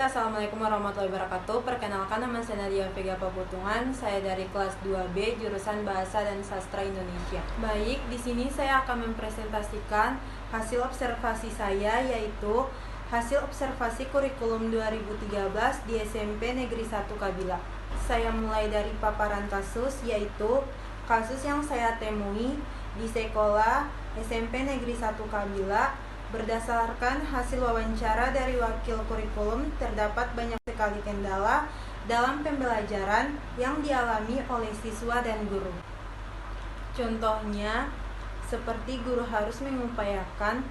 Assalamualaikum warahmatullahi wabarakatuh. Perkenalkan, nama saya Nadia Vega Paputungan. Saya dari kelas 2B jurusan Bahasa dan Sastra Indonesia. Baik, di sini saya akan mempresentasikan hasil observasi saya, yaitu hasil observasi kurikulum 2013 di SMP Negeri 1 Kabila. Saya mulai dari paparan kasus, yaitu kasus yang saya temui di sekolah SMP Negeri 1 Kabila. Berdasarkan hasil wawancara dari wakil kurikulum, terdapat banyak sekali kendala dalam pembelajaran yang dialami oleh siswa dan guru. Contohnya, seperti guru harus mengupayakan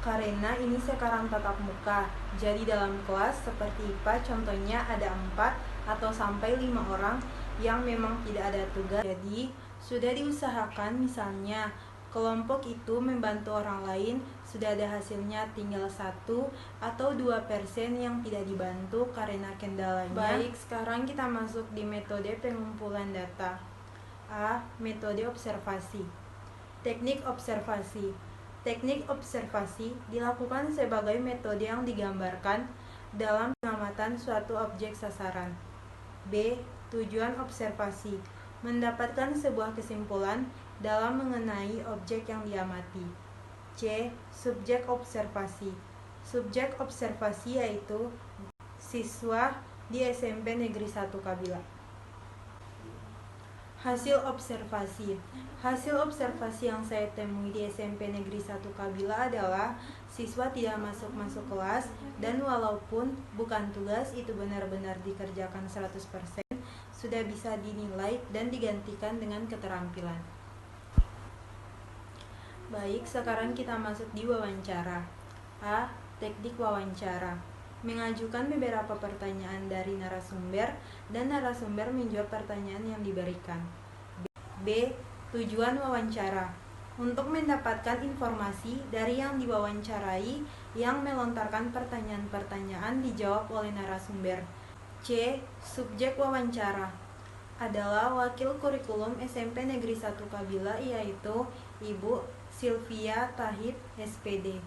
karena ini sekarang tatap muka. Jadi dalam kelas seperti IPA contohnya ada 4 atau sampai 5 orang yang memang tidak ada tugas. Jadi sudah diusahakan misalnya kelompok itu membantu orang lain, sudah ada hasilnya tinggal 1 atau 2% yang tidak dibantu karena kendalanya. Baik, sekarang kita masuk di metode pengumpulan data. A. Metode observasi. Teknik observasi. Teknik observasi dilakukan sebagai metode yang digambarkan dalam pengamatan suatu objek sasaran. B. Tujuan observasi. Mendapatkan sebuah kesimpulan dalam mengenai objek yang diamati. C. Subjek observasi. Subjek observasi yaitu siswa di SMP Negeri 1 Kabila. Hasil observasi. Hasil observasi yang saya temui di SMP Negeri 1 Kabila adalah siswa tidak masuk kelas, dan walaupun bukan tugas itu benar-benar dikerjakan 100%, sudah bisa dinilai dan digantikan dengan keterampilan. Baik, sekarang kita masuk di wawancara. A. Teknik wawancara. Mengajukan beberapa pertanyaan dari narasumber dan narasumber menjawab pertanyaan yang diberikan. B. Tujuan wawancara. Untuk mendapatkan informasi dari yang diwawancarai yang melontarkan pertanyaan-pertanyaan dijawab oleh narasumber. C. Subjek wawancara adalah wakil kurikulum SMP Negeri 1 Kabila, yaitu Ibu Sylvia Tahib, SPD.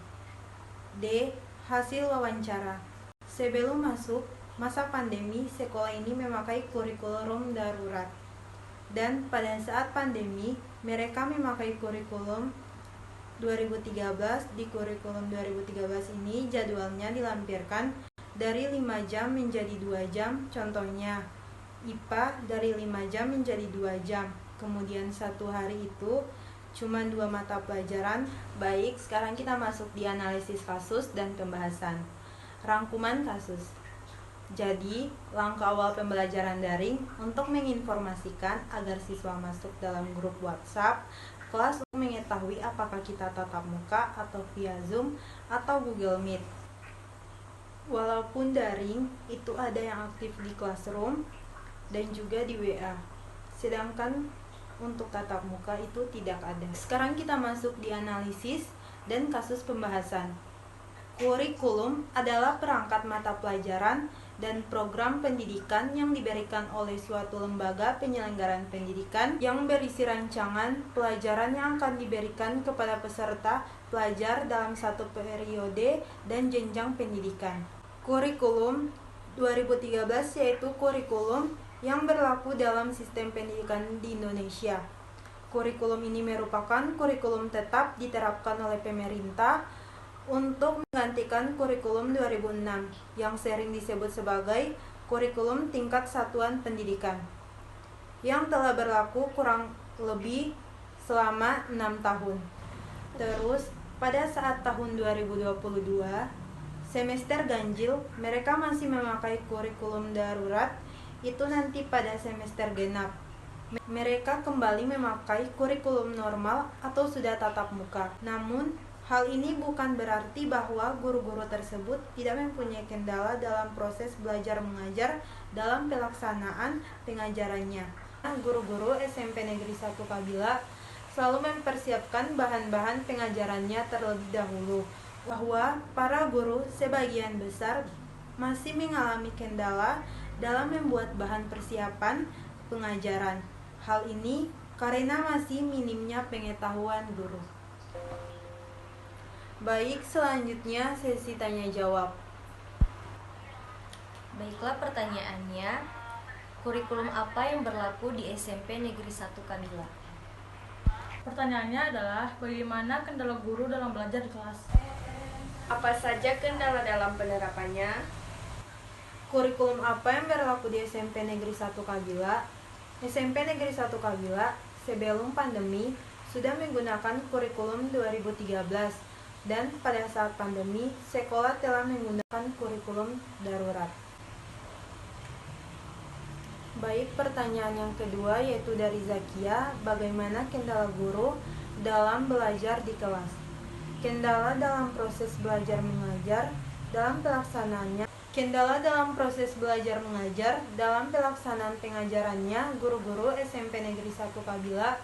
D. Hasil wawancara. Sebelum masuk masa pandemi, sekolah ini memakai kurikulum darurat. Dan pada saat pandemi, mereka memakai kurikulum 2013. Di kurikulum 2013 ini jadwalnya dilampirkan dari 5 jam menjadi 2 jam. Contohnya, IPA dari 5 jam menjadi 2 jam. Kemudian satu hari itu cuma 2 mata pelajaran. Baik, sekarang kita masuk di analisis kasus dan pembahasan. Rangkuman kasus. Jadi, langkah awal pembelajaran daring untuk menginformasikan agar siswa masuk dalam grup WhatsApp kelas untuk mengetahui apakah kita tatap muka atau via Zoom atau Google Meet. Walaupun daring, itu ada yang aktif di Classroom dan juga di WA. Sedangkan untuk tatap muka itu tidak ada. Sekarang kita masuk di analisis dan kasus pembahasan. Kurikulum adalah perangkat mata pelajaran dan program pendidikan yang diberikan oleh suatu lembaga penyelenggaraan pendidikan yang berisi rancangan pelajaran yang akan diberikan kepada peserta pelajar dalam satu periode dan jenjang pendidikan. Kurikulum 2013 yaitu kurikulum yang berlaku dalam sistem pendidikan di Indonesia. Kurikulum ini merupakan kurikulum tetap diterapkan oleh pemerintah untuk menggantikan kurikulum 2006 yang sering disebut sebagai kurikulum tingkat satuan pendidikan yang telah berlaku kurang lebih selama 6 tahun. Terus, pada saat tahun 2022, semester ganjil, mereka masih memakai kurikulum darurat. Itu nanti pada semester genap mereka kembali memakai kurikulum normal atau sudah tatap muka. Namun, hal ini bukan berarti bahwa guru-guru tersebut tidak mempunyai kendala dalam proses belajar mengajar dalam pelaksanaan pengajarannya. Guru-guru SMP Negeri 1 Kabila selalu mempersiapkan bahan-bahan pengajarannya terlebih dahulu. Bahwa para guru sebagian besar masih mengalami kendala dalam membuat bahan persiapan pengajaran. Hal ini karena masih minimnya pengetahuan guru. Baik, selanjutnya sesi tanya jawab. Baiklah pertanyaannya, kurikulum apa yang berlaku di SMP Negeri 1 Kabila? Pertanyaannya adalah, bagaimana kendala guru dalam belajar di kelas? Apa saja kendala dalam penerapannya? Kurikulum apa yang berlaku di SMP Negeri 1 Kabila? SMP Negeri 1 Kabila sebelum pandemi sudah menggunakan kurikulum 2013 dan pada saat pandemi sekolah telah menggunakan kurikulum darurat. Baik, pertanyaan yang kedua yaitu dari Zakia, bagaimana kendala guru dalam belajar di kelas? Kendala dalam proses belajar mengajar dalam pelaksanaannya. Kendala dalam proses belajar mengajar dalam pelaksanaan pengajarannya, guru-guru SMP Negeri 1 Kabila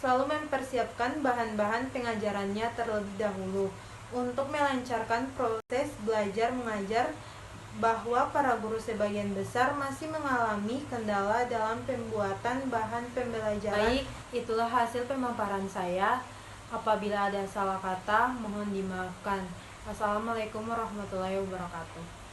selalu mempersiapkan bahan-bahan pengajarannya terlebih dahulu untuk melancarkan proses belajar mengajar, bahwa para guru sebagian besar masih mengalami kendala dalam pembuatan bahan pembelajaran. Baik, itulah hasil pemaparan saya. Apabila ada salah kata, mohon dimaafkan. Wassalamualaikum warahmatullahi wabarakatuh.